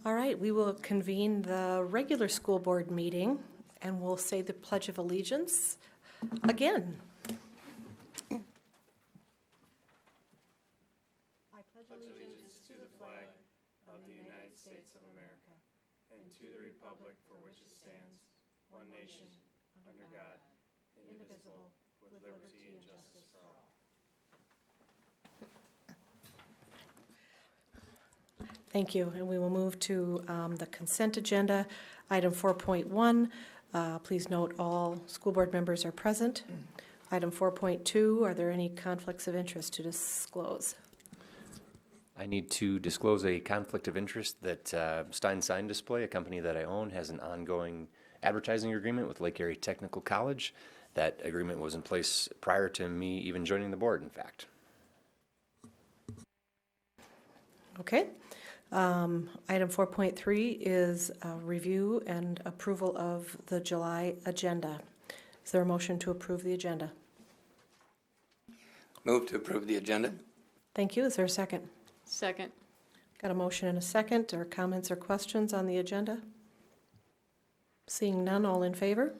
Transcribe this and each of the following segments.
All right, we will convene the regular school board meeting and we'll say the Pledge of Allegiance again. I pledge allegiance to the flag of the United States of America and to the republic for which it stands, one nation, under God, indivisible, with liberty and justice for all. Thank you, and we will move to the consent agenda. Item 4.1, please note all school board members are present. Item 4.2, are there any conflicts of interest to disclose? I need to disclose a conflict of interest that Stein Sign Display, a company that I own, has an ongoing advertising agreement with Lake Erie Technical College. That agreement was in place prior to me even joining the board, in fact. Okay. Item 4.3 is review and approval of the July agenda. Is there a motion to approve the agenda? Move to approve the agenda. Thank you. Is there a second? Second. Got a motion and a second. Or comments or questions on the agenda? Seeing none, all in favor?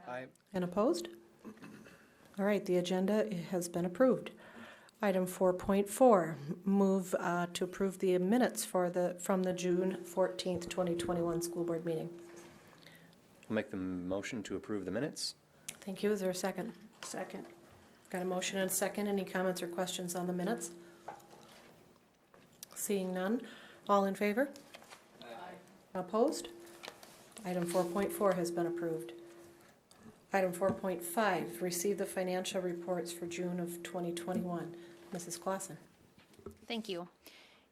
Aye. And opposed? All right, the agenda has been approved. Item 4.4, move to approve the minutes from the June 14th, 2021 school board meeting. I'll make the motion to approve the minutes. Thank you. Is there a second? Second. Got a motion and a second. Any comments or questions on the minutes? Seeing none, all in favor? Aye. Opposed? Item 4.4 has been approved. Item 4.5, receive the financial reports for June of 2021. Mrs. Clausen. Thank you.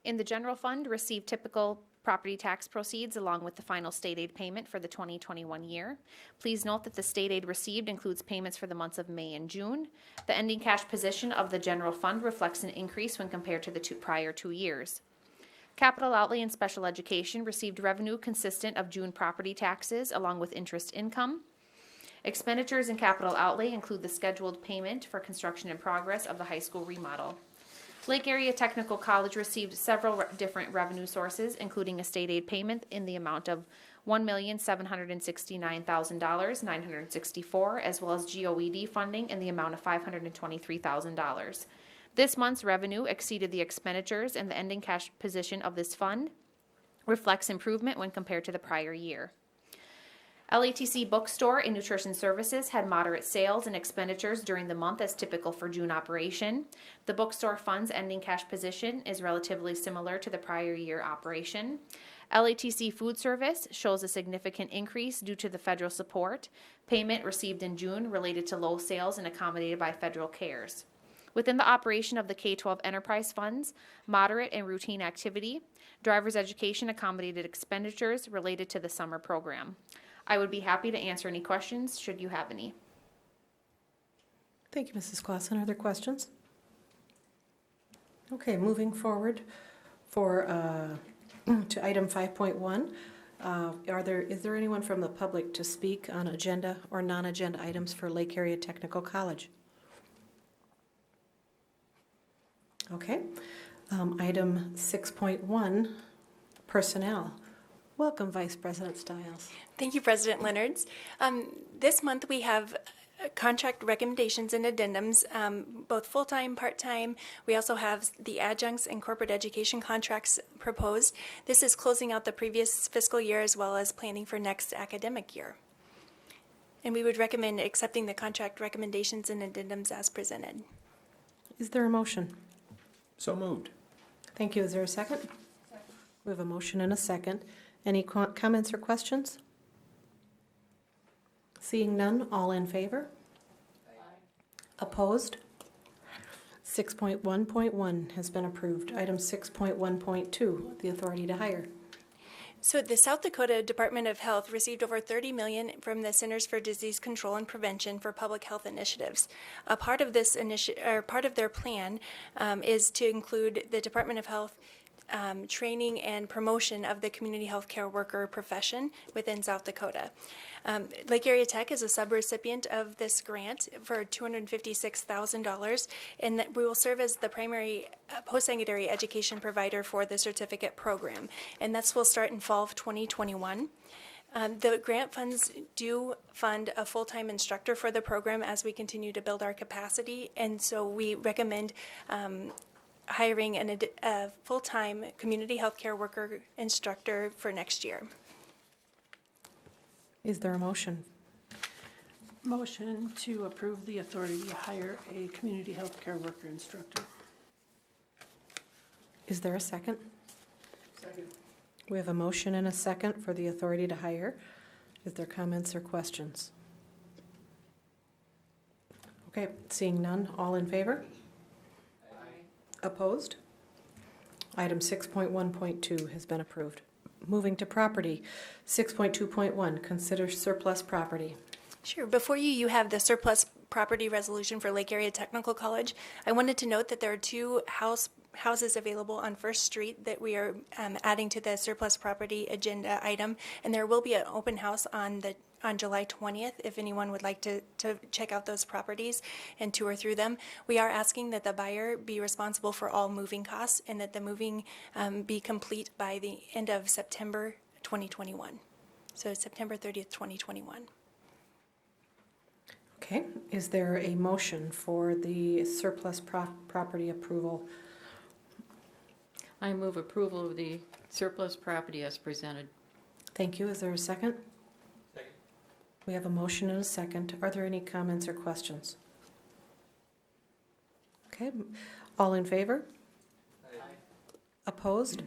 In the general fund, receive typical property tax proceeds along with the final state aid payment for the 2021 year. Please note that the state aid received includes payments for the months of May and June. The ending cash position of the general fund reflects an increase when compared to the prior 2 years. Capital outlay and special education received revenue consistent of June property taxes along with interest income. Expenditures and capital outlay include the scheduled payment for construction in progress of the high school remodel. Lake Area Technical College received several different revenue sources, including a state aid payment in the amount of $1,769,964, as well as GOED funding in the amount of $523,000. This month's revenue exceeded the expenditures, and the ending cash position of this fund reflects improvement when compared to the prior year. LATC Bookstore and Nutrition Services had moderate sales and expenditures during the month as typical for June operation. The bookstore fund's ending cash position is relatively similar to the prior year operation. LATC Food Service shows a significant increase due to the federal support payment received in June related to low sales and accommodated by federal CARES. Within the operation of the K-12 enterprise funds, moderate and routine activity, driver's education accommodated expenditures related to the summer program. I would be happy to answer any questions should you have any. Thank you, Mrs. Clausen. Are there questions? Okay, moving forward to item 5.1. Is there anyone from the public to speak on agenda or non-agenda items for Lake Area Technical College? Okay. Item 6.1, personnel. Welcome, Vice President Stiles. Thank you, President Leonards. This month we have contract recommendations and addendums, both full-time, part-time. We also have the adjuncts and corporate education contracts proposed. This is closing out the previous fiscal year as well as planning for next academic year. And we would recommend accepting the contract recommendations and addendums as presented. Is there a motion? So moved. Thank you. Is there a second? We have a motion and a second. Any comments or questions? Seeing none, all in favor? Aye. Opposed? 6.1.1 has been approved. Item 6.1.2, the authority to hire. So the South Dakota Department of Health received over $30 million from the Centers for Disease Control and Prevention for public health initiatives. A part of this part of their plan is to include the Department of Health training and promotion of the community healthcare worker profession within South Dakota. Lake Area Tech is a subrecipient of this grant for $256,000, and that we will serve as the primary post-secondary education provider for the certificate program, and this will start in fall of 2021. The grant funds do fund a full-time instructor for the program as we continue to build our capacity, and so we recommend hiring a full-time community healthcare worker instructor for next year. Is there a motion? Motion to approve the authority to hire a community health care worker instructor. Is there a second? Second. We have a motion and a second for the authority to hire. Is there comments or questions? Okay, seeing none, all in favor? Opposed? Item 6.1.2 has been approved. Moving to property, 6.2.1, consider surplus property. Sure. Before you have the surplus property resolution for Lake Area Technical College. I wanted to note that there are two houses available on First Street that we are adding to the surplus property agenda item, and there will be an open house on July 20th if anyone would like to check out those properties and tour through them. We are asking that the buyer be responsible for all moving costs and that the moving be complete by the end of September 2021. So September 30th, 2021. Okay, is there a motion for the surplus property approval? I move approval of the surplus property as presented. Thank you. Is there a second? Second. We have a motion and a second. Are there any comments or questions? Okay, all in favor? Aye. Opposed?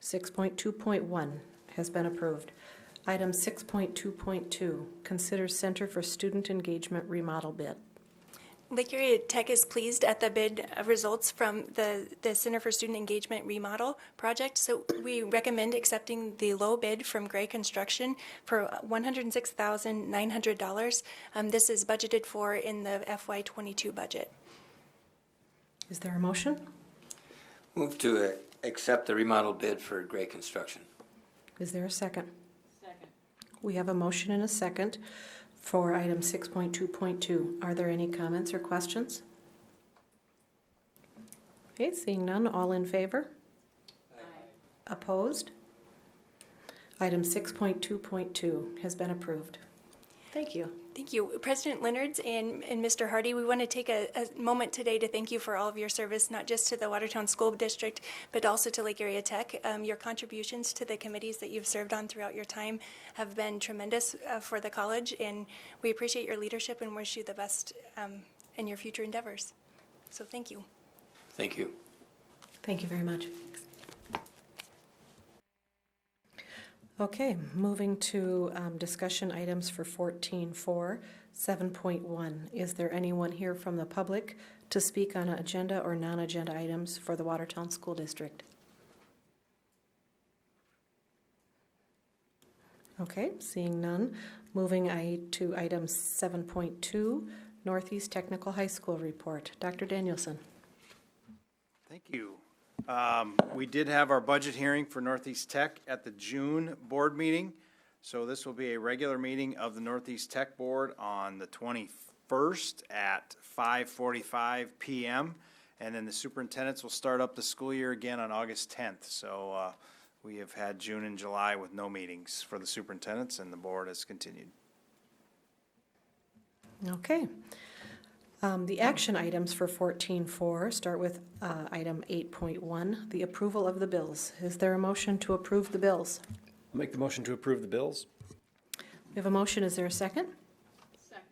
6.2.1 has been approved. Item 6.2.2, consider Center for Student Engagement remodel bid. Lake Area Tech is pleased at the bid results from the Center for Student Engagement remodel project. So we recommend accepting the low bid from Gray Construction for $106,900. This is budgeted for in the FY22 budget. Is there a motion? Move to accept the remodel bid for Gray Construction. Is there a second? Second. We have a motion and a second for item 6.2.2. Are there any comments or questions? Okay, seeing none, all in favor? Aye. Opposed? Item 6.2.2 has been approved. Thank you. Thank you. President Leonards and Mr. Hardy, we want to take a moment today to thank you for all of your service, not just to the Watertown School District, but also to Lake Area Tech. Your contributions to the committees that you've served on throughout your time have been tremendous for the college, and we appreciate your leadership and wish you the best in your future endeavors. So thank you. Thank you. Thank you very much. Okay, moving to discussion items for 14.4, 7.1. Is there anyone here from the public to speak on agenda or non-agenda items for the Watertown School District? Okay, seeing none. Moving to item 7.2, Northeast Technical High School report. Dr. Danielson. Thank you. We did have our budget hearing for Northeast Tech at the June board meeting. So this will be a regular meeting of the Northeast Tech Board on the 21st at 5:45 p.m. And then the superintendents will start up the school year again on August 10th. So we have had June and July with no meetings for the superintendents, and the board has continued. Okay. The action items for 14.4 start with item 8.1, the approval of the bills. Is there a motion to approve the bills? I'll make the motion to approve the bills. We have a motion. Is there a second? Second.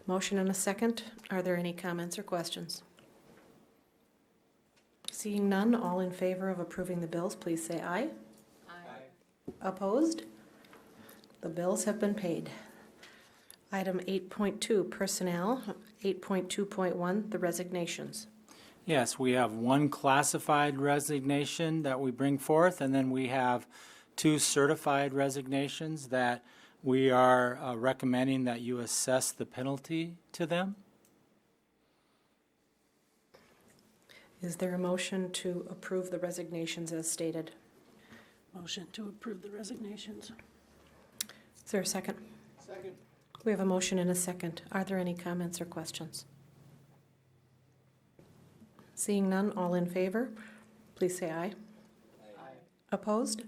Motion and a second. Are there any comments or questions? Seeing none, all in favor of approving the bills, please say aye. Aye. Opposed? The bills have been paid. Item 8.2, personnel. 8.2.1, the resignations. Yes, we have one classified resignation that we bring forth, and then we have two certified resignations that we are recommending that you assess the penalty to them. Is there a motion to approve the resignations as stated? Motion to approve the resignations. Is there a second? Second. We have a motion and a second. Are there any comments or questions? Seeing none, all in favor, please say aye. Aye. Opposed?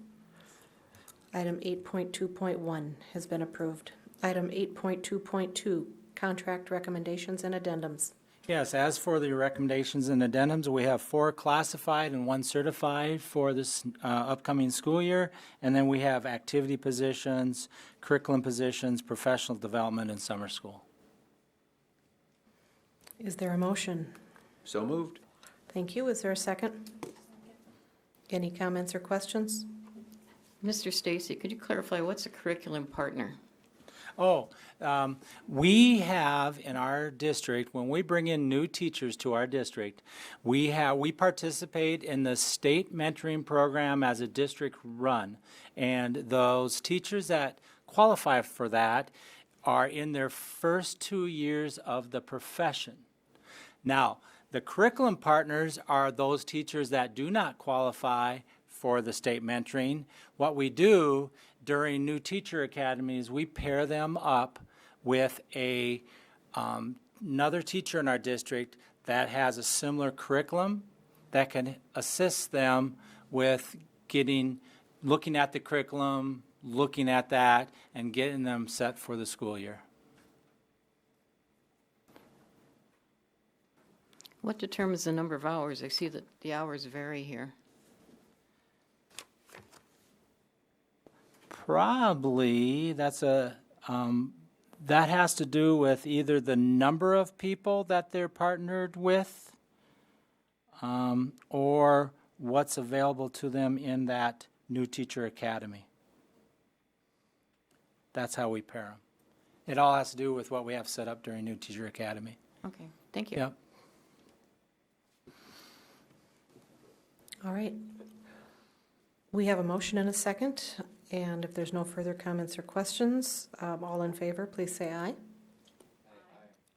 Item 8.2.1 has been approved. Item 8.2.2, contract recommendations and addendums. Yes, as for the recommendations and addendums, we have 4 classified and 1 certified for this upcoming school year. And then we have activity positions, curriculum positions, professional development, and summer school. Is there a motion? So moved. Thank you. Is there a second? Any comments or questions? Mr. Stacy, could you clarify what's a curriculum partner? We have in our district, when we bring in new teachers to our district, we participate in the state mentoring program as a district run. And those teachers that qualify for that are in their first 2 years of the profession. Now, the curriculum partners are those teachers that do not qualify for the state mentoring. What we do during new teacher academies, we pair them up with another teacher in our district that has a similar curriculum that can assist them with looking at the curriculum, looking at that, and getting them set for the school year. What determines the number of hours? I see that the hours vary here. Probably that has to do with either the number of people that they're partnered with, or what's available to them in that new teacher academy. That's how we pair them. It all has to do with what we have set up during new teacher academy. Okay, thank you. Yep. All right. We have a motion and a second, and if there's no further comments or questions, all in favor, please say aye.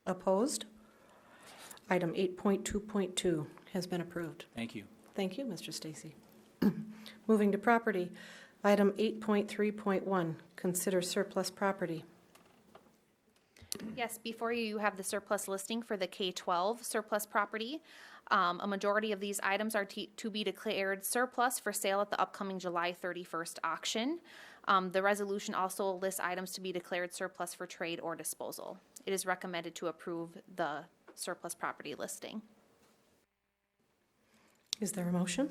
Opposed? Item 8.2.2 has been approved. Thank you. Thank you, Mr. Stacy. Moving to property, item 8.3.1, consider surplus property. Yes, before you have the surplus listing for the K-12 surplus property. A majority of these items are to be declared surplus for sale at the upcoming July 31st auction. The resolution also lists items to be declared surplus for trade or disposal. It is recommended to approve the surplus property listing. Is there a motion?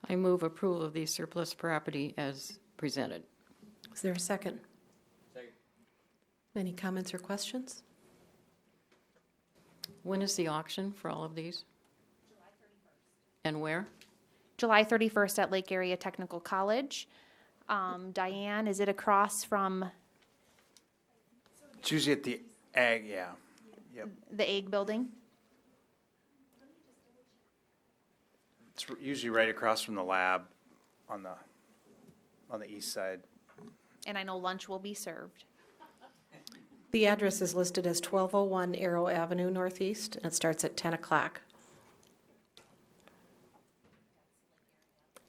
I move approval of the surplus property as presented. Is there a second? Second. Any comments or questions? When is the auction for all of these? July 31st. And where? July 31st at Lake Area Technical College. Diane, is it across from It's usually at the ag, yeah. Yep. the Egg Building? It's usually right across from the lab on the east side. And I know lunch will be served. The address is listed as 1201 Arrow Avenue Northeast, and it starts at 10 o'clock.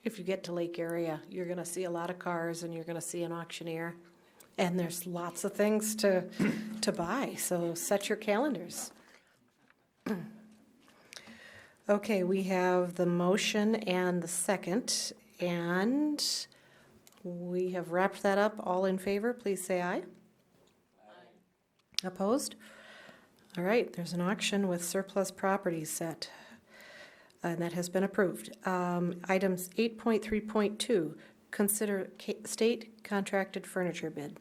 If you get to Lake Area, you're going to see a lot of cars, and you're going to see an auctioneer. And there's lots of things to buy, so set your calendars. Okay, we have the motion and the second, and we have wrapped that up. All in favor, please say aye. Opposed? All right, there's an auction with surplus properties set, and that has been approved. Items 8.3.2, consider state contracted furniture bid.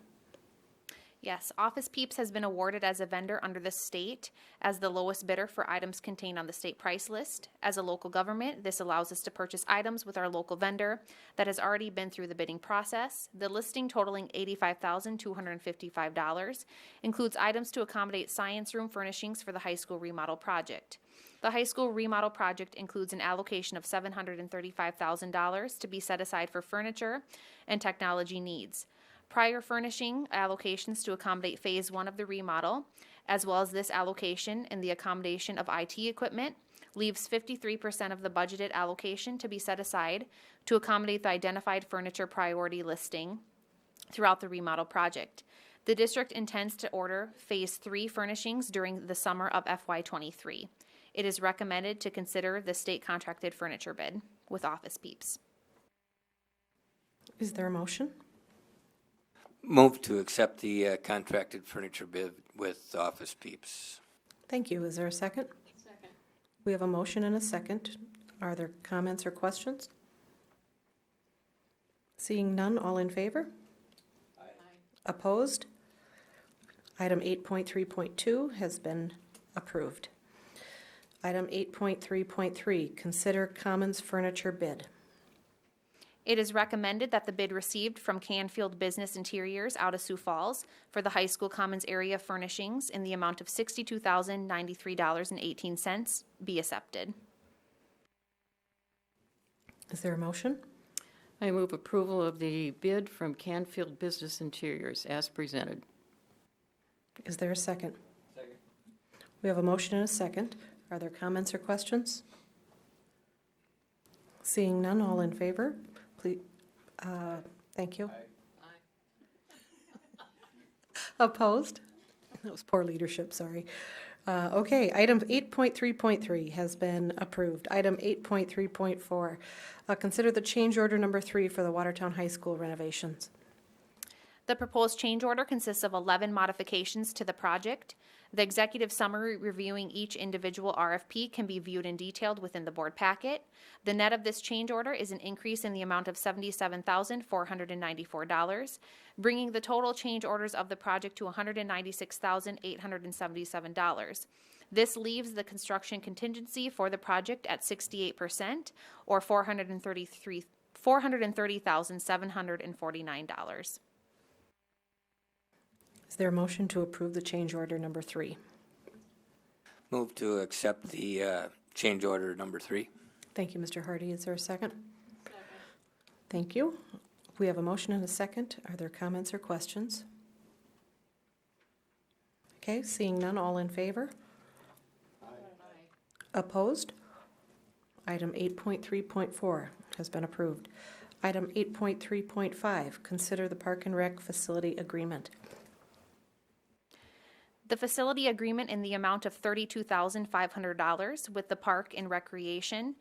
Yes, Office Peeps has been awarded as a vendor under the state as the lowest bidder for items contained on the state price list. As a local government, this allows us to purchase items with our local vendor that has already been through the bidding process. The listing totaling $85,255 includes items to accommodate science room furnishings for the high school remodel project. The high school remodel project includes an allocation of $735,000 to be set aside for furniture and technology needs. Prior furnishing allocations to accommodate Phase 1 of the remodel, as well as this allocation and the accommodation of IT equipment, leaves 53% of the budgeted allocation to be set aside to accommodate the identified furniture priority listing throughout the remodel project. The district intends to order Phase 3 furnishings during the summer of FY23. It is recommended to consider the state contracted furniture bid with Office Peeps. Is there a motion? Move to accept the contracted furniture bid with Office Peeps. Thank you. Is there a second? Second. We have a motion and a second. Are there comments or questions? Seeing none, all in favor? Aye. Opposed? Item 8.3.2 has been approved. Item 8.3.3, consider Commons Furniture bid. It is recommended that the bid received from Canfield Business Interiors out of Sioux Falls for the high school commons area furnishings in the amount of $62,093.18 be accepted. Is there a motion? I move approval of the bid from Canfield Business Interiors as presented. Is there a second? Second. We have a motion and a second. Are there comments or questions? Seeing none, all in favor? Please, thank you. Aye. Opposed? That was poor leadership, sorry. Okay, item 8.3.3 has been approved. Item 8.3.4, consider the change order number 3 for the Watertown High School renovations. The proposed change order consists of 11 modifications to the project. The executive summary reviewing each individual RFP can be viewed in detail within the board packet. The net of this change order is an increase in the amount of $77,494, bringing the total change orders of the project to $196,877. This leaves the construction contingency for the project at 68%, or $430,749. Is there a motion to approve the change order number 3? Move to accept the change order number 3. Thank you, Mr. Hardy. Is there a second? Second. Thank you. We have a motion and a second. Are there comments or questions? Okay, seeing none, all in favor? Aye. Opposed? Item 8.3.4 has been approved. Item 8.3.5, consider the Park and Rec Facility Agreement. The facility agreement in the amount of $32,500 with the Park and Recreation,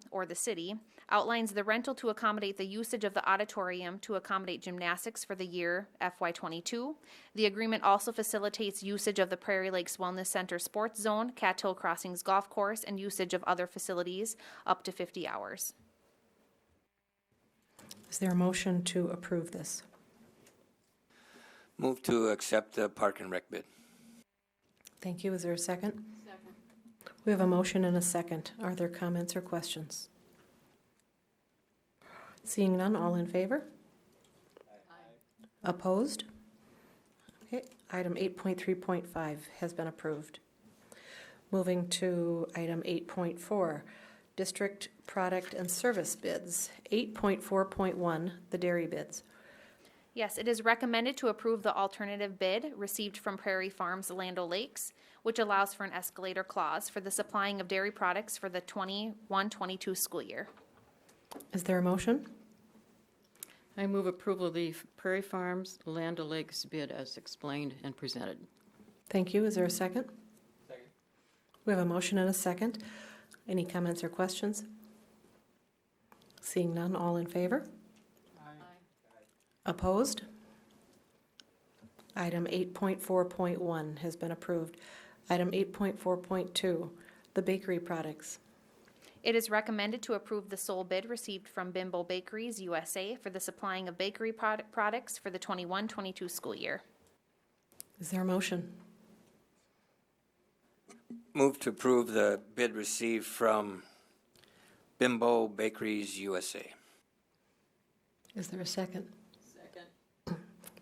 or the city, outlines the rental to accommodate the usage of the auditorium to accommodate gymnastics for the year FY22. The agreement also facilitates usage of the Prairie Lakes Wellness Center Sports Zone, Cat Hill Crossings Golf Course, and usage of other facilities up to 50 hours. Is there a motion to approve this? Move to accept the Park and Rec bid. Thank you. Is there a second? Second. We have a motion and a second. Are there comments or questions? Seeing none, all in favor? Aye. Opposed? Okay, item 8.3.5 has been approved. Moving to item 8.4, district product and service bids. 8.4.1, the dairy bids. Yes, it is recommended to approve the alternative bid received from Prairie Farms Land O'Lakes, which allows for an escalator clause for the supplying of dairy products for the 21-22 school year. Is there a motion? I move approval of the Prairie Farms Land O'Lakes bid as explained and presented. Thank you. Is there a second? Second. We have a motion and a second. Any comments or questions? Seeing none, all in favor? Opposed? Item 8.4.1 has been approved. Item 8.4.2, the bakery products. It is recommended to approve the sole bid received from Bimbo Bakeries USA for the supplying of bakery products for the 21-22 school year. Is there a motion? Move to approve the bid received from Bimbo Bakeries USA. Is there a second? Second.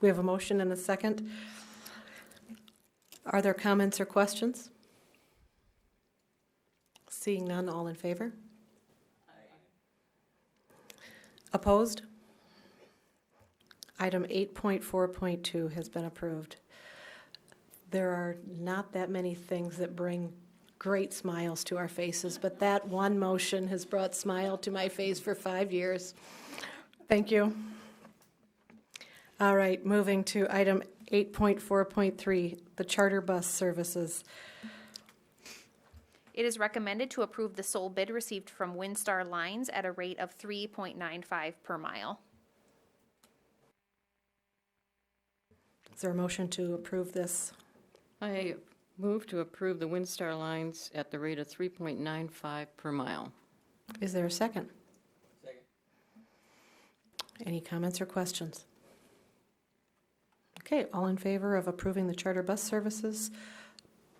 We have a motion and a second. Are there comments or questions? Seeing none, all in favor? Aye. Opposed? Item 8.4.2 has been approved. There are not that many things that bring great smiles to our faces, but that one motion has brought smile to my face for 5 years. Thank you. All right, moving to item 8.4.3, the charter bus services. It is recommended to approve the sole bid received from Windstar Lines at a rate of 3.95 per mile. Is there a motion to approve this? I move to approve the Windstar lines at the rate of 3.95 per mile. Is there a second? Second. Any comments or questions? Okay, all in favor of approving the charter bus services,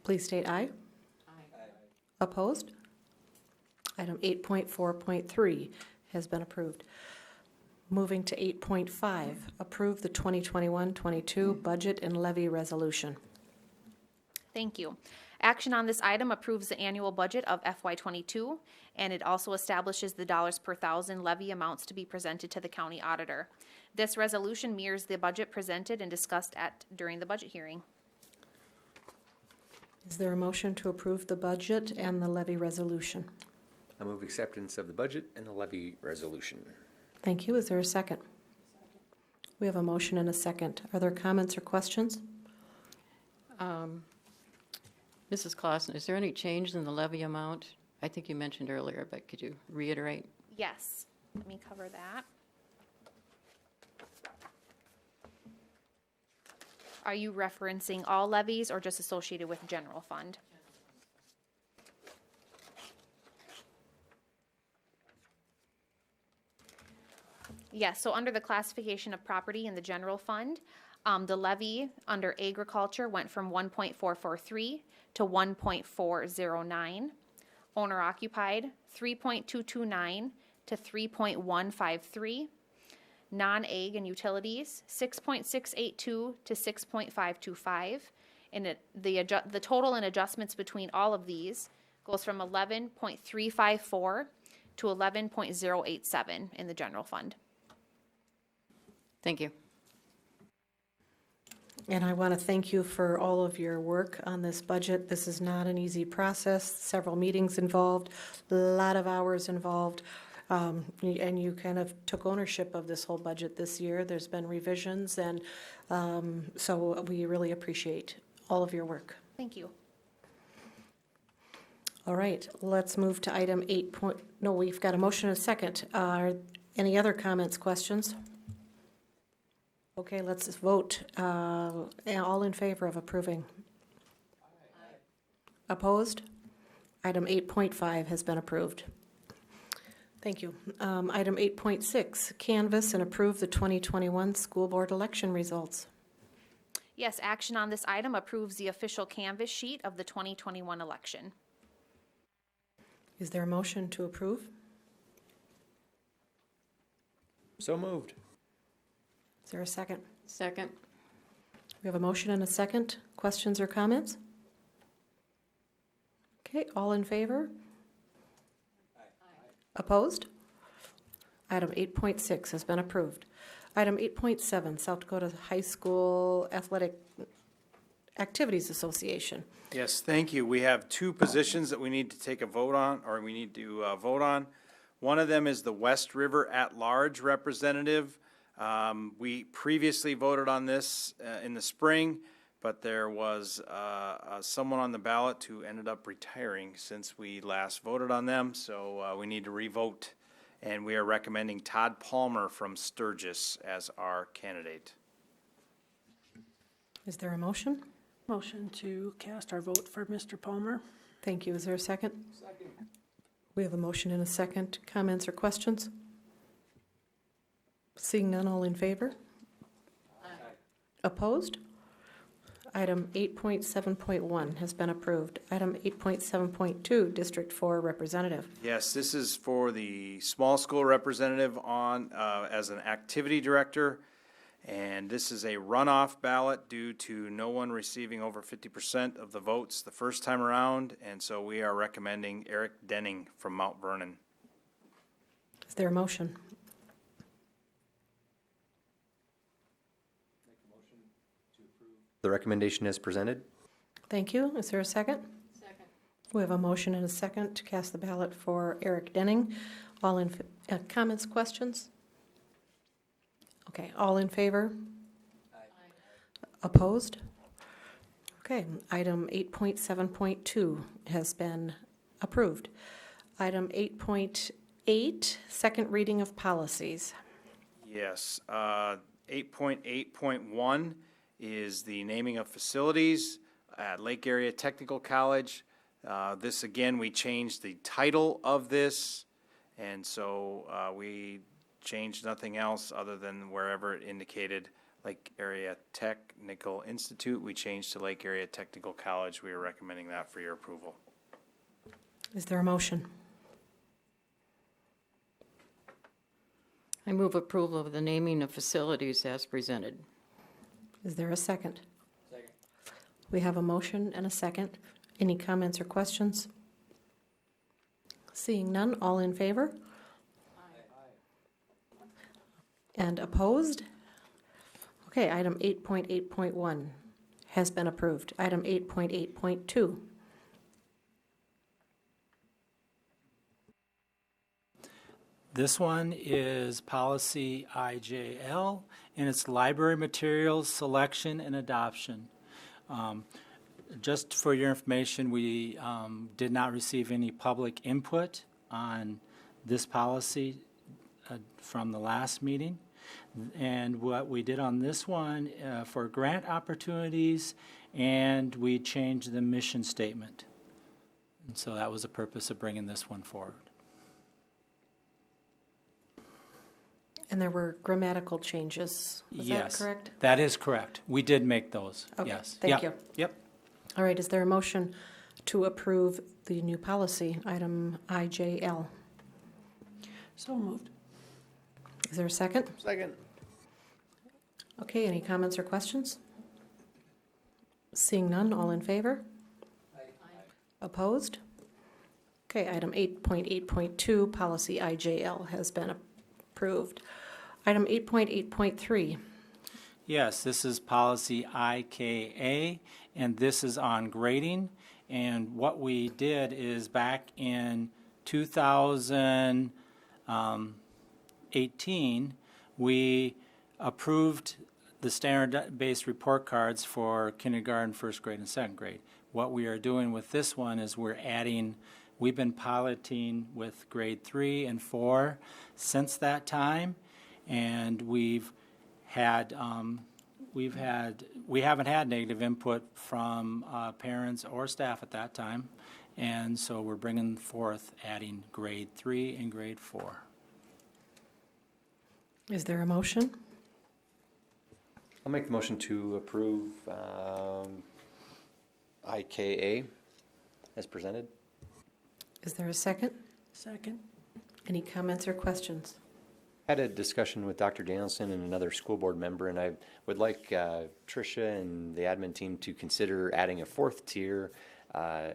please state aye. Aye. Opposed? Item 8.4.3 has been approved. Moving to 8.5, approve the 2021-22 budget and levy resolution. Thank you. Action on this item approves the annual budget of FY22, and it also establishes the dollars per thousand levy amounts to be presented to the county auditor. This resolution mirrors the budget presented and discussed during the budget hearing. Is there a motion to approve the budget and the levy resolution? I move acceptance of the budget and the levy resolution. Thank you. Is there a second? We have a motion and a second. Are there comments or questions? Mrs. Clausen, is there any change in the levy amount? I think you mentioned earlier, but could you reiterate? Yes, let me cover that. Are you referencing all levies or just associated with general fund? Yes, so under the classification of property in the general fund, the levy under agriculture went from 1.443 to 1.409. Owner occupied, 3.229 to 3.153. Non-ag and utilities, 6.682 to 6.525. And the total and adjustments between all of these goes from 11.354 to 11.087 in the general fund. Thank you. And I want to thank you for all of your work on this budget. This is not an easy process, several meetings involved, a lot of hours involved. And you kind of took ownership of this whole budget this year. There's been revisions, and so we really appreciate all of your work. Thank you. All right, let's move to item 8. No, we've got a motion and a second. Any other comments, questions? Okay, let's vote. All in favor of approving? Aye. Opposed? Item 8.5 has been approved. Thank you. Item 8.6, canvass and approve the 2021 school board election results. Yes, action on this item approves the official canvas sheet of the 2021 election. Is there a motion to approve? So moved. Is there a second? Second. We have a motion and a second. Questions or comments? Okay, all in favor? Aye. Opposed? Item 8.6 has been approved. Item 8.7, South Dakota High School Athletic Activities Association. Yes, thank you. We have two positions that we need to take a vote on, or we need to vote on. One of them is the West River at-large representative. We previously voted on this in the spring, but there was someone on the ballot who ended up retiring since we last voted on them, so we need to revote, and we are recommending Todd Palmer from Sturgis as our candidate. Is there a motion? Motion to cast our vote for Mr. Palmer. Thank you. Is there a second? Second. We have a motion and a second. Comments or questions? Seeing none, all in favor? Aye. Opposed? Item 8.7.1 has been approved. Item 8.7.2, District 4 Representative. Yes, this is for the small school representative on as an activity director, and this is a runoff ballot due to no one receiving over 50% of the votes the first time around, and so we are recommending Eric Denning from Mount Vernon. Is there a motion? the recommendation as presented. Thank you. Is there a second? Second. We have a motion and a second to cast the ballot for Eric Denning. All in, comments, questions? Okay, all in favor? Opposed? Okay, item 8.7.2 has been approved. Item 8.8, second reading of policies. Yes, 8.8.1 is the naming of facilities at Lake Area Technical College. This, again, we changed the title of this, and so we changed nothing else other than wherever it indicated Lake Area Technical Institute. We changed to Lake Area Technical College. We are recommending that for your approval. Is there a motion? I move approval of the naming of facilities as presented. Is there a second? Second. We have a motion and a second. Any comments or questions? Seeing none, all in favor? Aye. And opposed? Okay, item 8.8.1 has been approved. Item 8.8.2. This one is policy IJL, and it's library materials selection and adoption. Just for your information, we did not receive any public input on this policy from the last meeting. And what we did on this one for grant opportunities, and we changed the mission statement. And so that was the purpose of bringing this one forward. And there were grammatical changes. Was that correct? That is correct. We did make those, Okay, yes. thank Yep, you. Yep. All right, is there a motion to approve the new policy, item IJL? So moved. Is there a second? Second. Okay, any comments or questions? Seeing none, all in favor? Aye. Opposed? Okay, item 8.8.2, policy IJL has been approved. Item 8.8.3, Yes, this is policy IKA, and this is on grading. And what we did is back in 2018, we approved the standard-based report cards for kindergarten, first grade, and second grade. What we are doing with this one is we've been piloting with grade 3 and 4 since that time, and we haven't had negative input from parents or staff at that time, and so we're bringing forth adding grade 3 and grade 4. is there a motion? I'll make the motion to approve IKA as presented. Is there a second? Second. Any comments or questions? Had a discussion with Dr. Danielson and another school board member, and I would like Tricia and the admin team to consider adding a fourth tier,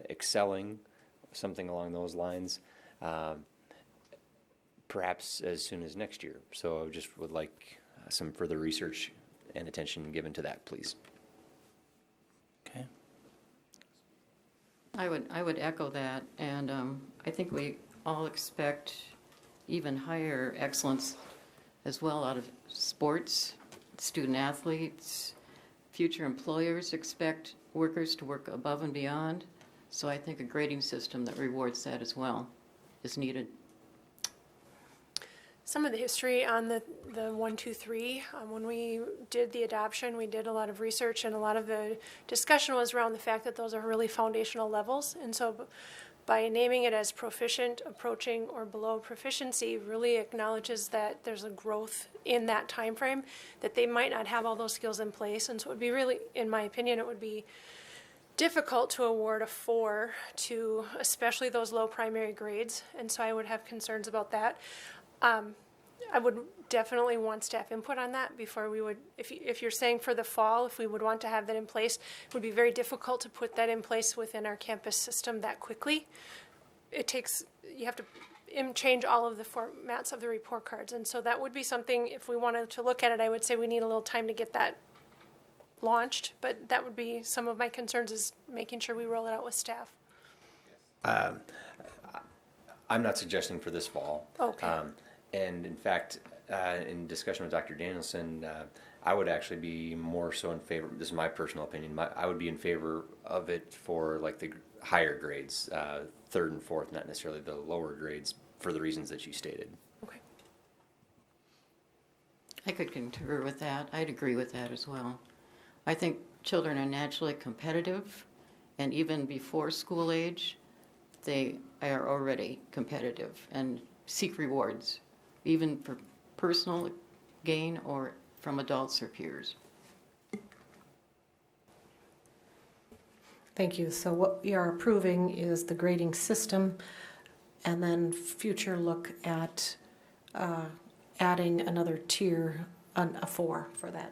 excelling, something along those lines, perhaps as soon as next year. So I just would like some further research and attention given to that, please. Okay. I would echo that, and I think we all expect even higher excellence as well out of sports, student athletes. Future employers expect workers to work above and beyond. So I think a grading system that rewards that as well is needed. Some of the history on the 1, 2, 3, when we did the adoption, we did a lot of research, and a lot of the discussion was around the fact that those are really foundational levels. And so by naming it as proficient, approaching, or below proficiency really acknowledges that there's a growth in that time frame, that they might not have all those skills in place. And so it would be really, in my opinion, it would be difficult to award a 4 to especially those low primary grades. And so I would have concerns about that. I would definitely want staff input on that before we would, if you're saying for the fall, if we would want to have that in place, it would be very difficult to put that in place within our campus system that quickly. You have to change all of the formats of the report cards. And so that would be something, if we wanted to look at it, I would say we need a little time to get that launched, but that would be some of my concerns, is making sure we roll it out with staff. I'm not suggesting for this fall. Okay. And in fact, in discussion with Dr. Danielson, I would actually be more so in favor, this is my personal opinion, I would be in favor of it for like the higher grades, third and fourth, not necessarily the lower grades, for the reasons that you stated. Okay. I could concur with that. I'd agree with that as well. I think children are naturally competitive, and even before school age, they are already competitive and seek rewards, even for personal gain or from adults or peers. Thank you. So what we are approving is the grading system, and then future look at adding another tier, a 4 for that.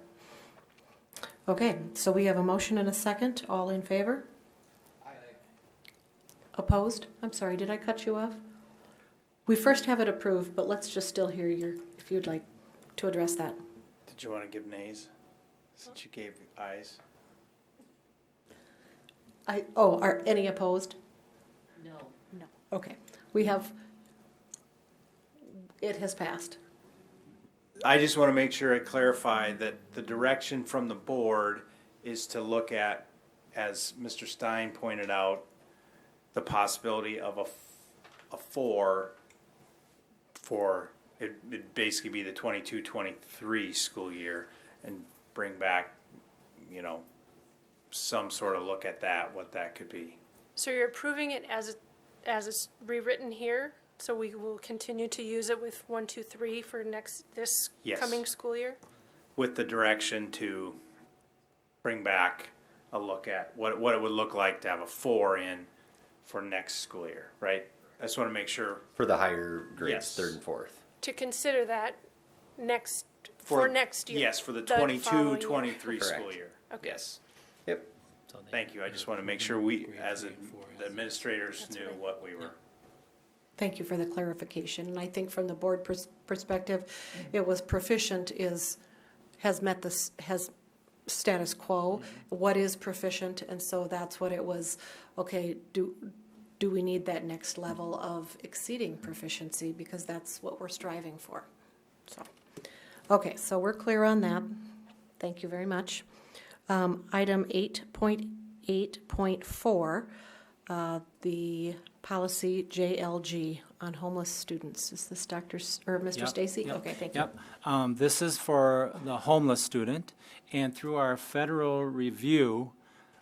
Okay, so we have a motion and a second. All in favor? Aye. Opposed? I'm sorry, did I cut you off? We first have it approved, but let's just still hear if you'd like to address that. Did you want to give nays, since you gave ayes? Are any opposed? No. No. Okay, it has passed. I just want to make sure I clarify that the direction from the board is to look at, as Mr. Stein pointed out, the possibility of a 4 for, it'd basically be the 22-23 school year, and bring back, some sort of look at that, what that could be. So you're approving it as it's rewritten here, so we will continue to use it with 1, 2, 3 for this Yes. coming school year? With the direction to bring back a look at what it would look like to have a 4 in for next school year, right? I just want to make sure. For the higher grades, Yes. third and fourth. To consider that for next year? Yes, for the following year. 22-23 school Correct. year. Okay. Yes. Yep. Thank you. I just want to make sure we, as the administrators, knew what we were. Thank you for the clarification. And I think from the board perspective, it was proficient has status quo. What is proficient? And so that's what it was. Okay, do we need that next level of exceeding proficiency? Because that's what we're striving for. So, okay, so we're clear on that. Thank you very much. Item 8.8.4, the policy JLG on homeless students. Is this Mr. Yep, Stacy? yep, Okay, thank you. Yep. This is for the homeless student, and through our federal review,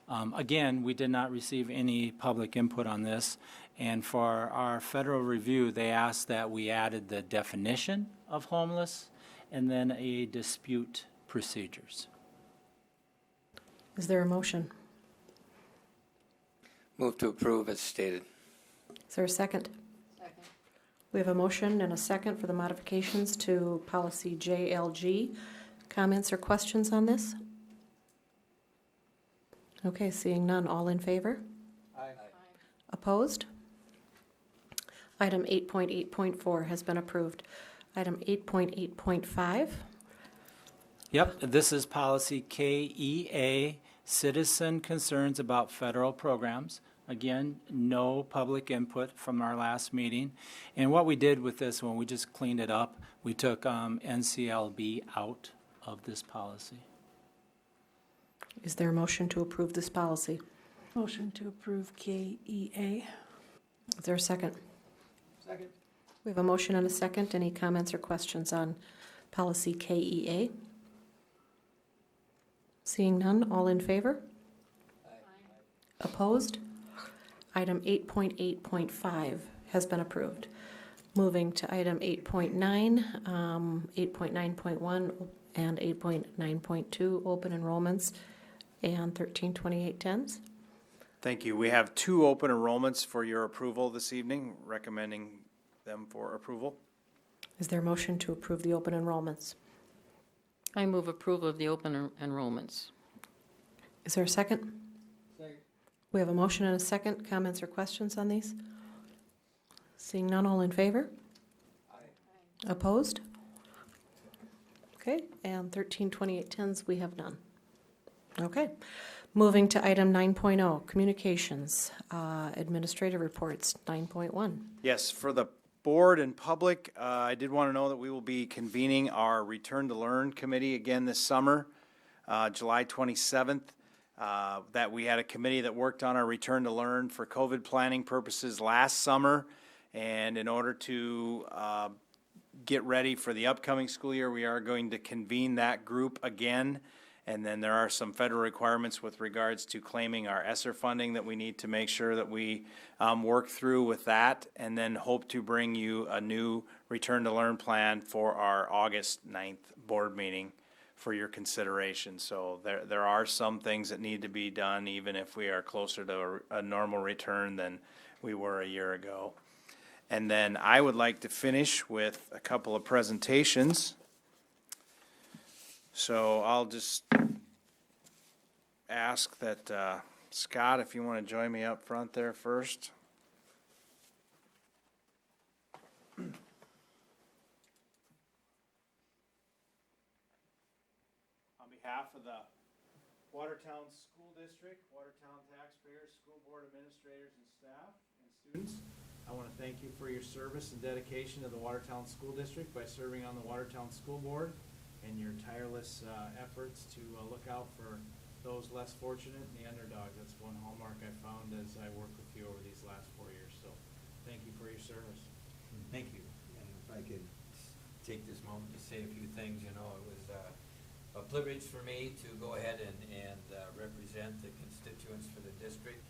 again, we did not receive any public input on this, and for our federal review, they asked that we added the definition of homeless and then a dispute procedures. Is there a motion? Move to approve as stated. Is there a second? Second. We have a motion and a second for the modifications to policy JLG. Comments or questions on this? Okay, seeing none, all in favor? Aye. Opposed? Item 8.8.4 has been approved. Item 8.8.5, Yep, this is policy KEA, citizen concerns about federal programs. Again, no public input from our last meeting. And what we did with this one, we just cleaned it up. We took NCLB out of this policy. is there a motion to approve this policy? Motion to approve KEA. Is there a second? Second. We have a motion and a second. Any comments or questions on policy KEA? Seeing none, all in favor? Opposed? Item 8.8.5 has been approved. Moving to item 8.9, 8.9.1, and 8.9.2, open enrollments, and 132810s. Thank you. We have 2 open enrollments for your approval this evening, recommending them for approval. Is there a motion to approve the open enrollments? I move approval of the open enrollments. Is there a second? Second. We have a motion and a second. Comments or questions on these? Seeing none, all in favor? Aye. Opposed? Okay, and 132810s, we have none. Okay. Moving to item 9.0, communications, administrative reports, 9.1. Yes, for the board and public, I did want to know that we will be convening our Return to Learn committee again this summer, July 27th. That we had a committee that worked on our Return to Learn for COVID planning purposes last summer. And in order to get ready for the upcoming school year, we are going to convene that group again. And then there are some federal requirements with regards to claiming our ESSER funding that we need to make sure that we work through with that, and then hope to bring you a new Return to Learn plan for our August 9th board meeting for your consideration. So there are some things that need to be done, even if we are closer to a normal return than we were a year ago. And then I would like to finish with a couple of presentations. So I'll just ask that, Scott, if you want to join me up front there first. On behalf of the Watertown School District, Watertown taxpayers, school board administrators and staff and students, I want to thank you for your service and dedication to the Watertown School District by serving on the Watertown School Board, and your tireless efforts to look out for those less fortunate and the underdog. That's one hallmark I found as I worked with you over these last 4 years. So thank you for your service. Thank you. And if I could take this moment to say a few things, it was a privilege for me to go ahead and represent the constituents for the district.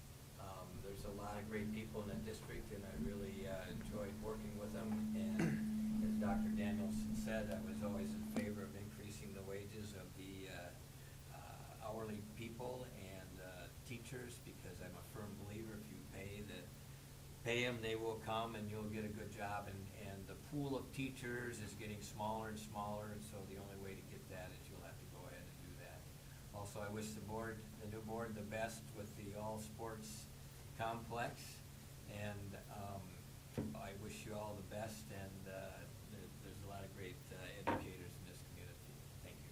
There's a lot of great people in the district, and I really enjoyed working with them. And as Dr. Danielson said, I was always in favor of increasing the wages of the hourly people and teachers, because I'm a firm believer if you pay them, they will come and you'll get a good job. And the pool of teachers is getting smaller and smaller, and so the only way to get that is you'll have to go ahead and do that. Also, I wish the new board, the best with the all sports complex, and I wish you all the best, and there's a lot of great educators in this community. Thank you.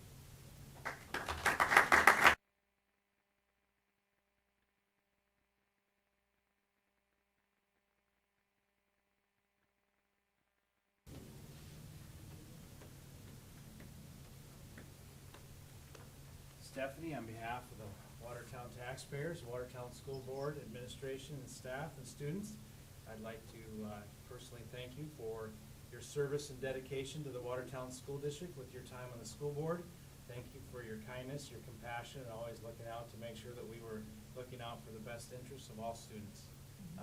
Stephanie, on behalf of the Watertown taxpayers, Watertown School Board, administration and staff and students, I'd like to personally thank you for your service and dedication to the Watertown School District with your time on the school board. Thank you for your kindness, your compassion, and always looking out to make sure that we were looking out for the best interests of all students.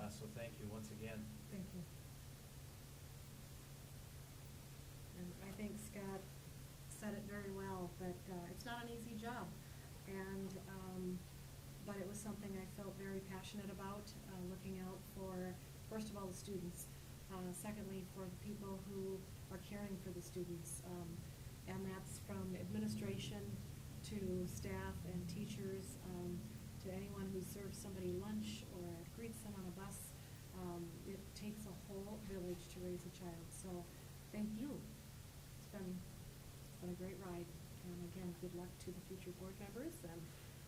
So thank you once again. Thank you. And I think Scott said it very well, but it's not an easy job. And, but it was something I felt very passionate about, looking out for, first of all, the students. Secondly, for the people who are caring for the students. And that's from administration to staff and teachers, to anyone who serves somebody lunch or greets them on a bus. It takes a whole village to raise a child. So thank you. It's been a great ride. And again, good luck to the future board members, and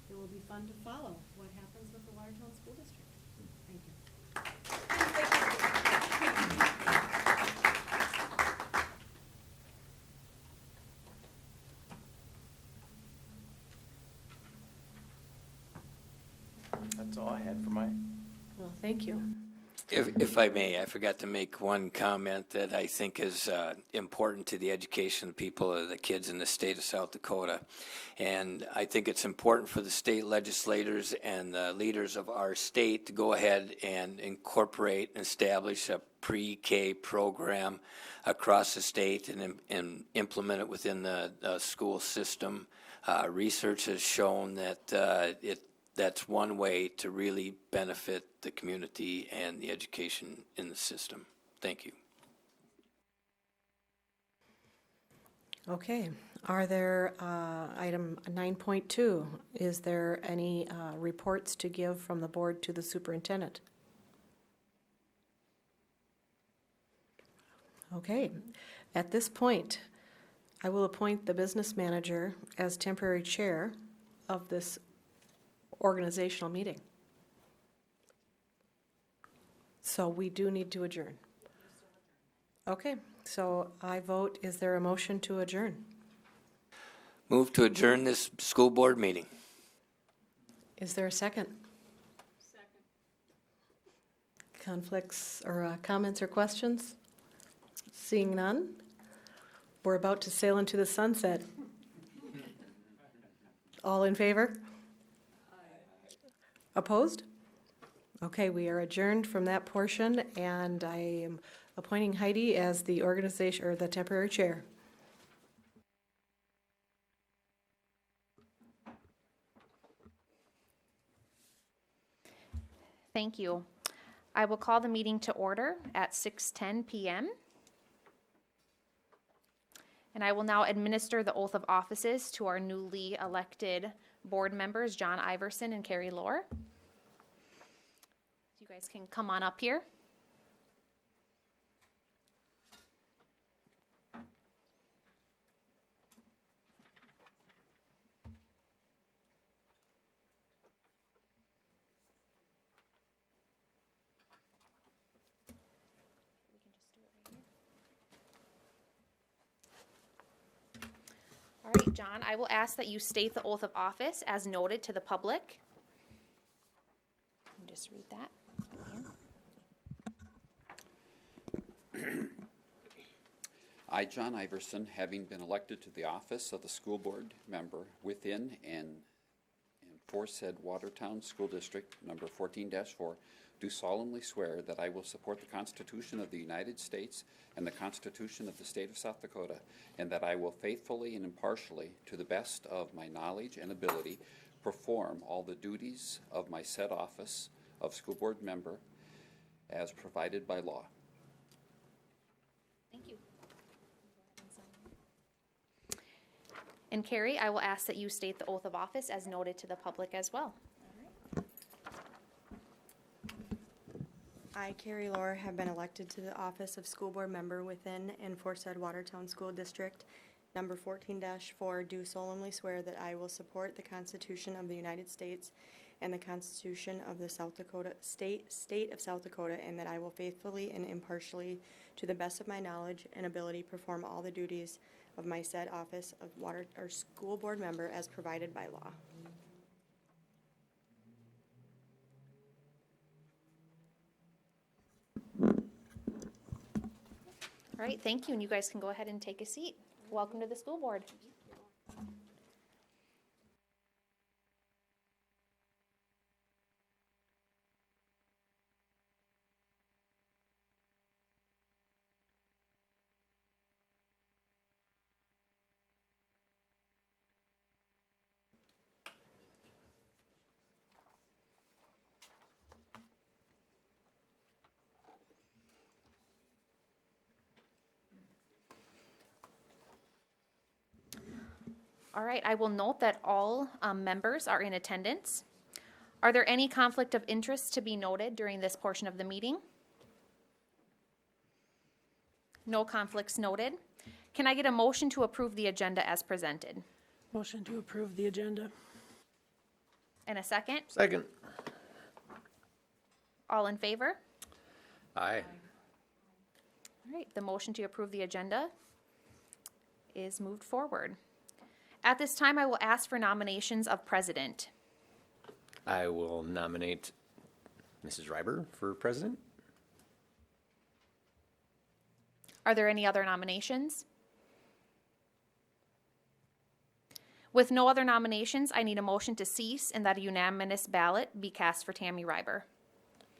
it will be fun to follow what happens with the Watertown School District. Thank you. That's all I had for my. Well, thank you. If I may, I forgot to make one comment that I think is important to the education of people, of the kids in the state of South Dakota. And I think it's important for the state legislators and the leaders of our state to go ahead and incorporate and establish a pre-K program across the state and implement it within the school system. Research has shown that that's one way to really benefit the community and the education in the system. Thank you. Okay. Are there, item 9.2, is there any reports to give from the board to the superintendent? Okay. At this point, I will appoint the business manager as temporary chair of this organizational meeting. So we do need to adjourn. Okay, so I vote, is there a motion to adjourn? Move to adjourn this school board meeting. Is there a second? Second. Conflicts or comments or questions? Seeing none, we're about to sail into the sunset. All in favor? Opposed? Okay, we are adjourned from that portion, and I am appointing Heidi as the organization, or the temporary chair. Thank you. I will call the meeting to order at 6:10 p.m. And I will now administer the oath of offices to our newly elected board members, John Iverson and Carrie Lohr. You guys can come on up here. All right, John, I will ask that you state the oath of office as noted to the public. Let me just read that. I, John Iverson, having been elected to the office of the school board member within and aforesaid Watertown School District number 14-4, do solemnly swear that I will support the Constitution of the United States and the Constitution of the State of South Dakota, and that I will faithfully and impartially, to the best of my knowledge and ability, perform all the duties of my said office of school board member as provided by law. Thank you. And Carrie, I will ask that you state the oath of office as noted to the public as well. I, Carrie Lohr, have been elected to the office of school board member within and for said Watertown School District number 14-4, do solemnly swear that I will support the Constitution of the United States and the Constitution of the South Dakota State of South Dakota, and that I will faithfully and impartially, to the best of my knowledge and ability, perform all the duties of my said office of school board member as provided by law. All right, thank you, and you guys can go ahead and take a seat. Welcome to the school board. All right, I will note that all members are in attendance. Are there any conflict of interest to be noted during this portion of the meeting? No conflicts noted. Can I get a motion to approve the agenda as presented? Motion to approve the agenda. And a second? Second. All in favor? Aye. All right, the motion to approve the agenda is moved forward. At this time, I will ask for nominations of president. I will nominate Mrs. Reiber for president. Are there any other nominations? With no other nominations, I need a motion to cease and that a unanimous ballot be cast for Tammy Reiber.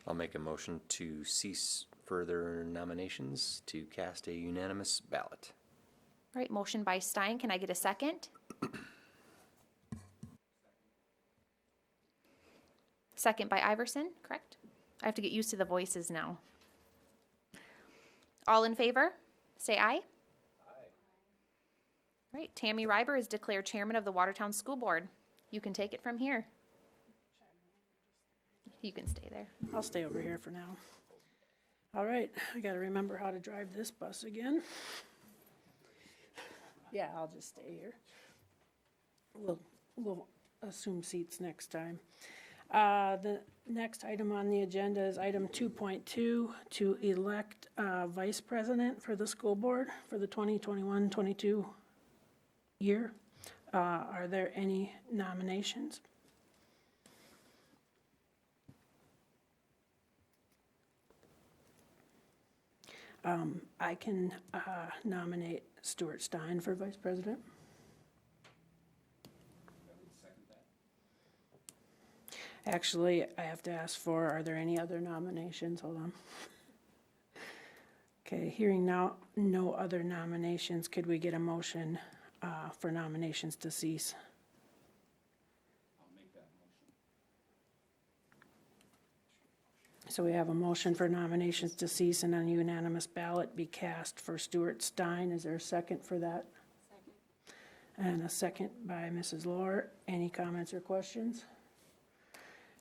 I'll make a motion to cease further nominations to cast a unanimous ballot. All right, motion by Stein. Can I get a second? Second by Iverson, correct? I have to get used to the voices now. All in favor, say aye. Aye. All right, Tammy Reiber is declared chairman of the Watertown School Board. You can take it from here. You can stay there. I'll stay over here for now. All right, I got to remember how to drive this bus again. Yeah, I'll just stay here. We'll assume seats next time. The next item on the agenda is item 2.2, to elect vice president for the school board for the 2021-22 year. Are there any nominations? I can nominate Stuart Stein for vice president. Actually, I have to ask are there any other nominations? Hold on. Okay, hearing now no other nominations, could we get a motion for nominations to cease? I'll make that motion. So we have a motion for nominations to cease and a unanimous ballot be cast for Stuart Stein. Is there a second for that? Second. And a second by Mrs. Lohr. Any comments or questions?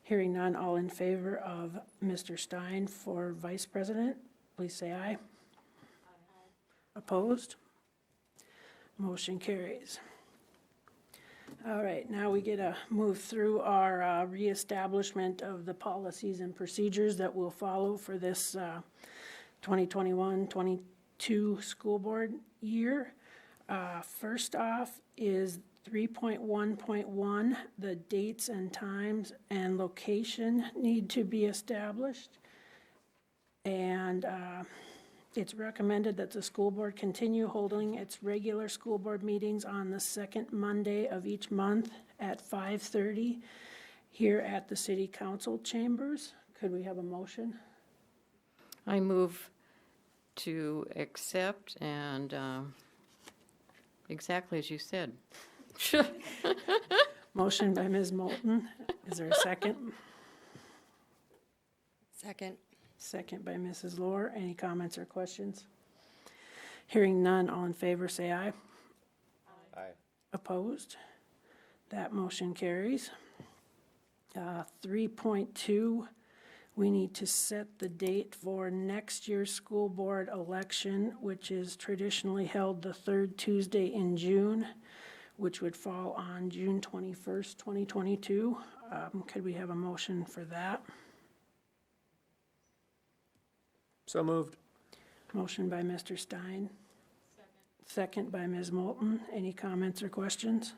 Hearing none, all in favor of Mr. Stein for vice president, please say aye. Aye. Opposed? Motion carries. All right, now we get to move through our reestablishment of the policies and procedures that we'll follow for this 2021-22 school board year. First off is 3.1.1, the dates and times and location need to be established. And it's recommended that the school board continue holding its regular school board meetings on the second Monday of each month at 5:30 here at the city council chambers. Could we have a motion? I move to accept and exactly as you said. Motion by Ms. Moulton. Is there a second? Second. Second by Mrs. Lohr. Any comments or questions? Hearing none, all in favor say aye. Aye. Opposed? That motion carries. 3.2, we need to set the date for next year's school board election, which is traditionally held the third Tuesday in June, which would fall on June 21st, 2022. Could we have a motion for that? So moved. Motion by Mr. Stein. Second by Ms. Moulton. Any comments or questions?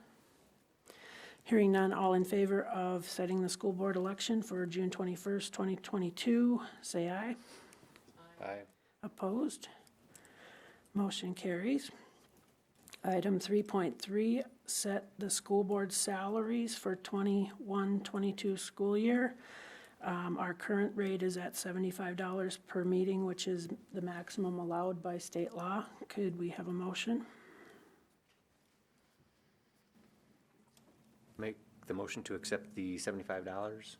Hearing none, all in favor of setting the school board election for June 21st, 2022, say aye. Aye. Opposed? Motion carries. Item 3.3, set the school board salaries for 21-22 school year. Our current rate is at $75 per meeting, which is the maximum allowed by state law. Could we have a motion? Make the motion to accept the $75.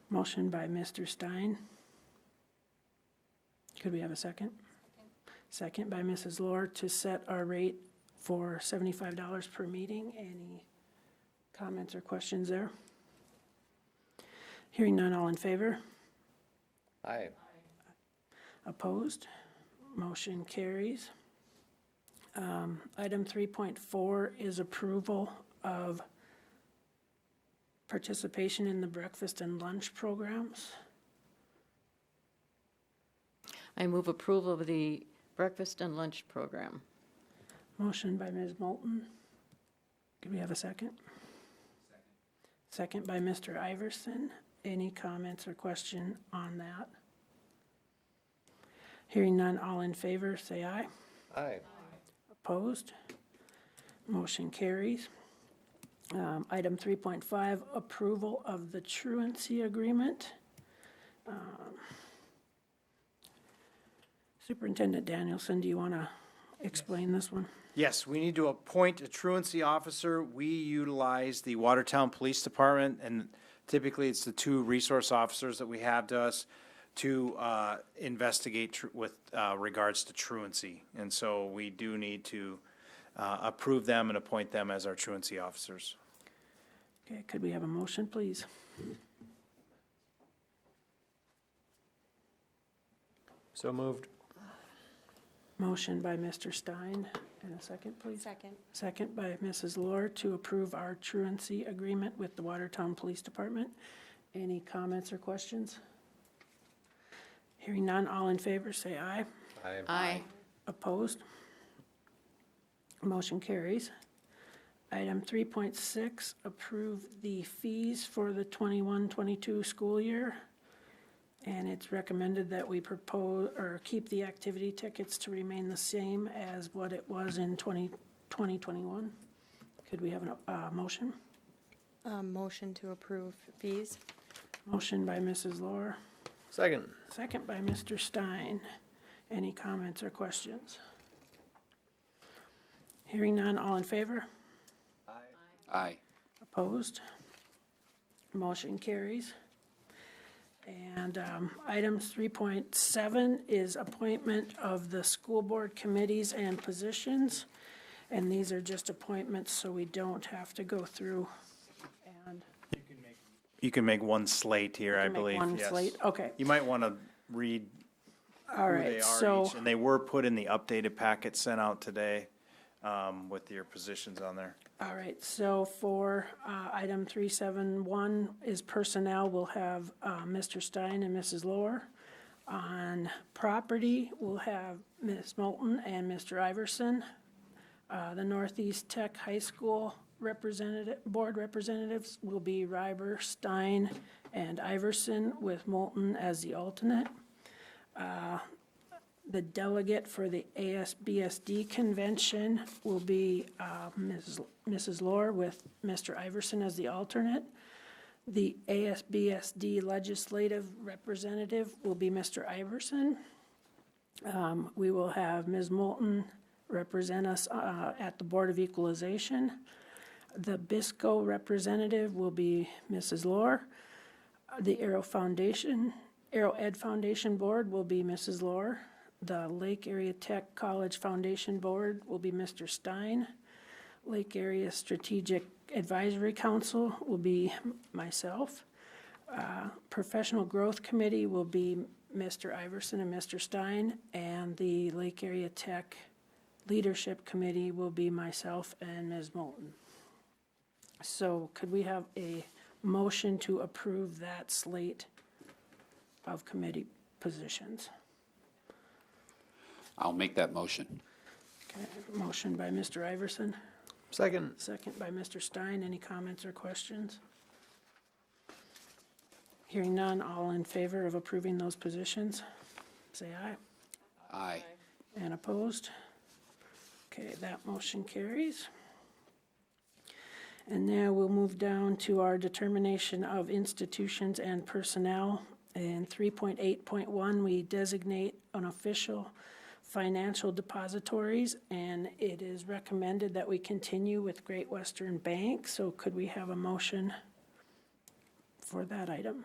Motion by Mr. Stein. Could we have a second? Second by Mrs. Lohr to set our rate for $75 per meeting. Any comments or questions there? Hearing none, all in favor? Aye. Opposed? Motion carries. Item 3.4 is approval of participation in the breakfast and lunch programs. I move approval of the breakfast and lunch program. Motion by Ms. Moulton. Could we have a second? Second by Mr. Iverson. Any comments or question on that? Hearing none, all in favor, say aye. Aye. Opposed? Motion carries. Item 3.5, approval of the truancy agreement. Superintendent Danielson, do you want to explain this one? Yes, we need to appoint a truancy officer. We utilize the Watertown Police Department, and typically it's the two resource officers that we have to us to investigate with regards to truancy. And so we do need to approve them and appoint them as our truancy officers. Okay, could we have a motion, please? So moved. Motion by Mr. Stein. And a second, please. Second. Second by Mrs. Lohr to approve our truancy agreement with the Watertown Police Department. Any comments or questions? Hearing none, all in favor, say aye. Aye. Opposed? Motion carries. Item 3.6, approve the fees for the 21-22 school year. And it's recommended that we propose, or keep the activity tickets to remain the same as what it was in 2021. Could we have a motion? Motion to approve fees. Motion by Mrs. Lohr, Second. second by Mr. Stein. Any comments or questions? Hearing none, all in favor? Aye. Opposed? Motion carries. And items 3.7 is appointment of the school board committees and positions. And these are just appointments, so we don't have to go through and You can make one slate here, I make believe. one yes. slate. Okay, You might want to read all who right, they are so, each, and they were put in the updated packet sent out today with your positions on there. all right, so for item 371 is personnel, we'll have Mr. Stein and Mrs. Lohr. On property, we'll have Ms. Moulton and Mr. Iverson. The Northeast Tech High School board representatives will be Reiber, Stein, and Iverson, with Moulton as the alternate. The delegate for the ASBSD convention will be Mrs. Lohr, with Mr. Iverson as the alternate. The ASBSD legislative representative will be Mr. Iverson. We will have Ms. Moulton represent us at the Board of Equalization. The BISCO representative will be Mrs. Lohr. The Aero Ed Foundation Board will be Mrs. Lohr. The Lake Area Tech College Foundation Board will be Mr. Stein. Lake Area Strategic Advisory Council will be myself. Professional Growth Committee will be Mr. Iverson and Mr. Stein. And the Lake Area Tech Leadership Committee will be myself and Ms. Moulton. So could we have a motion to approve that slate of committee positions? I'll make that motion. Okay, motion by Mr. Iverson, Second. second by Mr. Stein. Any comments or questions? Hearing none, all in favor of approving those positions, say aye. Aye. And opposed? Okay, that motion carries. And now we'll move down to our determination of institutions and personnel. In 3.8.1, we designate unofficial financial depositories, and it is recommended that we continue with Great Western Bank. So could we have a motion for that item?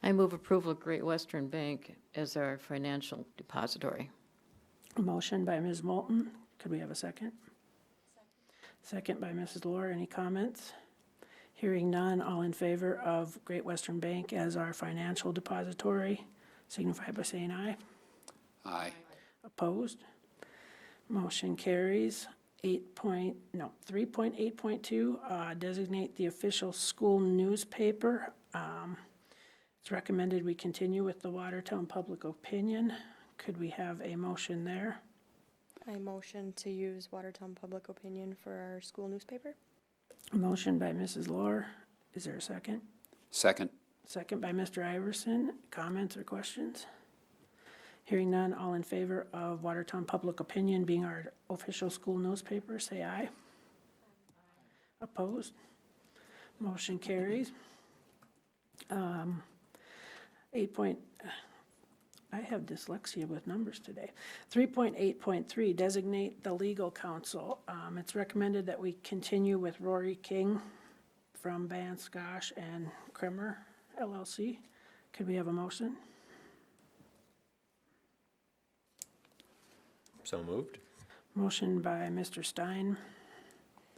I move approval of Great Western Bank as our financial depository. A motion by Ms. Moulton. Could we have a second? Second by Mrs. Lohr. Any comments? Hearing none, all in favor of Great Western Bank as our financial depository, signify by saying aye. Aye. Opposed? Motion carries. 3.8.2, designate the official school newspaper. It's recommended we continue with the Watertown Public Opinion. Could we have a motion there? I motion to use Watertown Public Opinion for our school newspaper. A motion by Mrs. Lohr. Is there a second? Second. Second by Mr. Iverson. Comments or questions? Hearing none, all in favor of Watertown Public Opinion being our official school newspaper, say aye. Opposed? Motion carries. 8. I have dyslexia with numbers today. 3.8.3, designate the legal counsel. It's recommended that we continue with Rory King from Banscosh and Kremer LLC. Could we have a motion? So moved. Motion by Mr. Stein,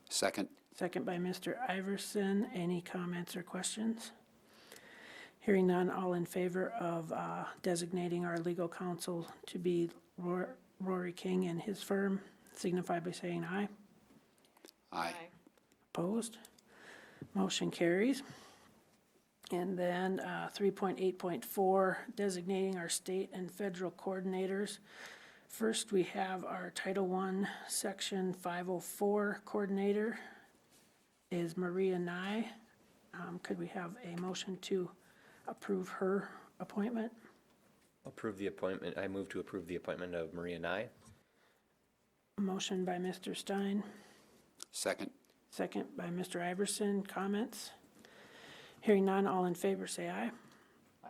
Second. second by Mr. Iverson. Any comments or questions? Hearing none, all in favor of designating our legal counsel to be Rory King and his firm signify by saying aye. Aye. Opposed? Motion carries. And then 3.8.4, designating our state and federal coordinators. First, we have our Title I, Section 504 coordinator is Maria Nye. Could we have a motion to approve her appointment? Approve the appointment. I move to approve the appointment of Maria Nye. Motion by Mr. Stein, Second. second by Mr. Iverson. Comments? Hearing none, all in favor say aye. Aye.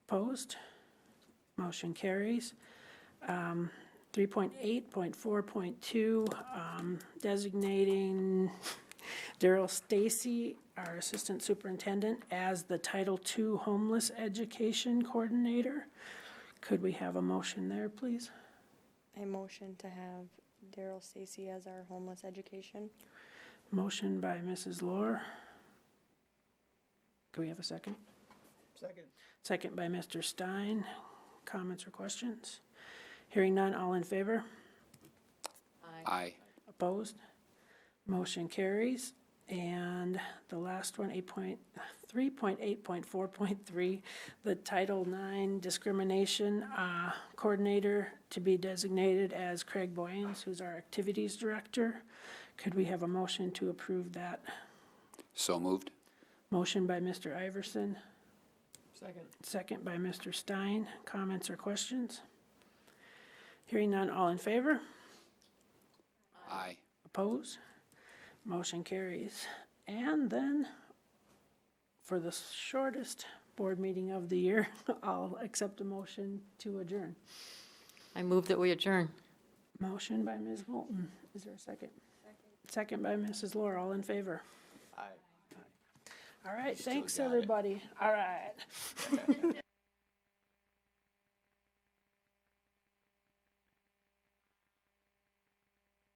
Opposed? Motion carries. 3.8.4.2, designating Daryl Stacy, our Assistant Superintendent, as the Title II Homeless Education Coordinator. Could we have a motion there, please? I motion to have Daryl Stacy as our homeless education. Motion by Mrs. Lohr. Can we have a second? Second. Second by Mr. Stein. Comments or questions? Hearing none, all in favor? Aye. Opposed? Motion carries. And the last one, 3.8.4.3, the Title IX Discrimination Coordinator to be designated as Craig Boyens, who's our Activities Director. Could we have a motion to approve that? So moved. Motion by Mr. Iverson, Second. second by Mr. Stein. Comments or questions? Hearing none, all in favor? Aye. Opposed? Motion carries. And then, for the shortest board meeting of the year, I'll accept a motion to adjourn. I move that we adjourn. Motion by Ms. Moulton. Is there a second? Second by Mrs. Lohr. All in favor? Aye. All right, thanks, everybody. All right.